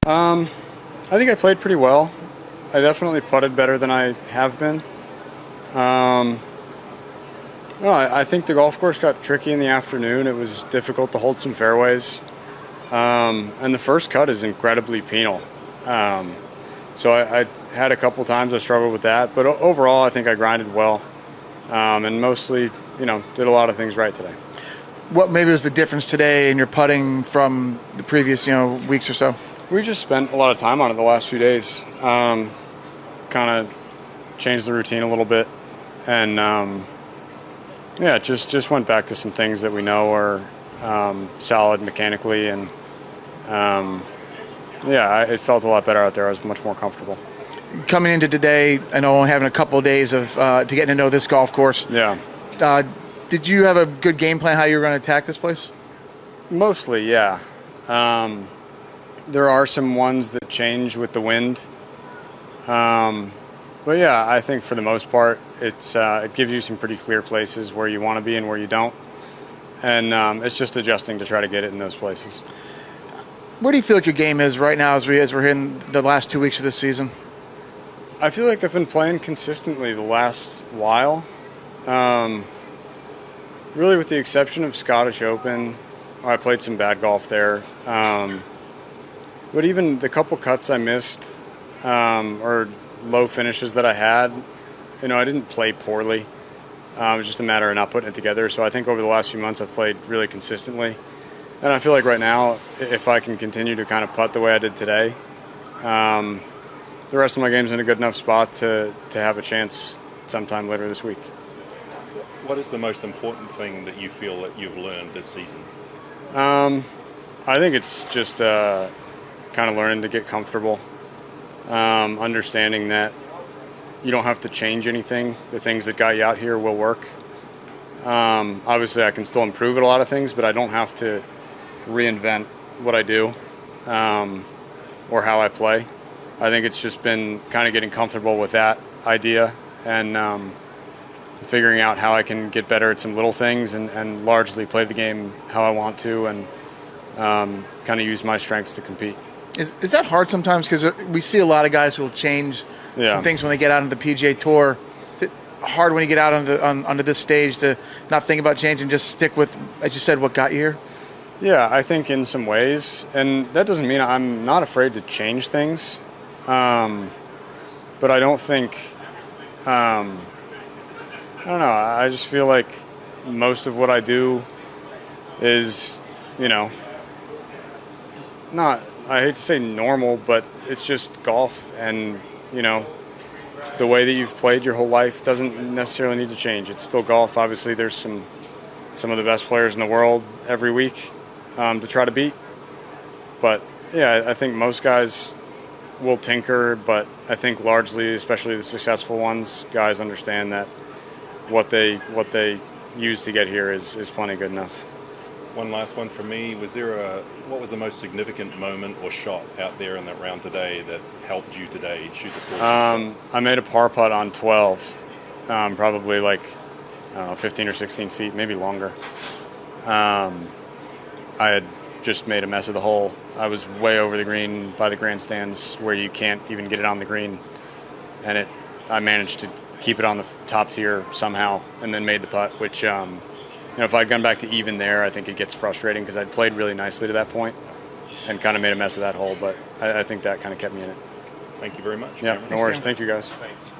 I think I played pretty well. I definitely putted better than I have been. No, I think the golf course got tricky in the afternoon. It was difficult to hold some fairways. And the first cut is incredibly penal. So I had a couple times I struggled with that. But overall, I think I grinded well. And mostly, did a lot of things right today. What maybe was the difference today in your putting from the previous, weeks or so? We just spent a lot of time on it the last few days. Kind of changed the routine a little bit. And, just went back to some things that we know are solid mechanically. And, it felt a lot better out there. I was much more comfortable. Coming into today, I know only having a couple of days of to get to know this golf course. Yeah. Did you have a good game plan how you were going to attack this place? Mostly, yeah. There are some ones that change with the wind. But yeah, I think for the most part, it gives you some pretty clear places where you want to be and where you don't. And it's just adjusting to try to get it in those places. Where do you feel like your game is right now as we're in the last 2 weeks of this season? I feel like I've been playing consistently the last while. Really with the exception of Scottish Open, I played some bad golf there. But even the couple cuts I missed or low finishes that I had, I didn't play poorly. It was just a matter of not putting it together. So I think over the last few months I've played really consistently. And I feel like right now, if I can continue to kind of putt the way I did today, the rest of my game's in a good enough spot to have a chance sometime later this week. What is the most important thing that you feel that you've learned this season? I think it's just kind of learning to get comfortable, understanding that you don't have to change anything. The things that got you out here will work. Obviously, I can still improve at a lot of things, but I don't have to reinvent what I do or how I play. I think it's just been kind of getting comfortable with that idea and figuring out how I can get better at some little things and largely play the game how I want to and kind of use my strengths to compete. Is that hard sometimes? Because we see a lot of guys who will change some things when they get out on the PGA Tour. Is it hard when you get out onto this stage to not think about change and just stick with, as you said, what got you here? Yeah, I think in some ways. And that doesn't mean I'm not afraid to change things. But I don't think, I don't know, I just feel like most of what I do is, not, I hate to say normal, but it's just golf and, the way that you've played your whole life doesn't necessarily need to change. It's still golf. Obviously, there's some of the best players in the world every week to try to beat. But, yeah, I think most guys will tinker, but I think largely, especially the successful ones, guys understand that what they use to get here is plenty good enough. One last one from me. What was the most significant moment or shot out there in that round today that helped you today shoot the score? I made a par putt on 12, probably like 15 or 16 feet, maybe longer. I had just made a mess of the hole. I was way over the green by the grandstands where you can't even get it on the green, and I managed to keep it on the top tier somehow, and then made the putt, which, if I'd gone back to even there, I think it gets frustrating because I'd played really nicely to that point and kind of made a mess of that hole, but I think that kind of kept me in it. Thank you very much. Yeah, no worries. Thank you, guys. Thanks.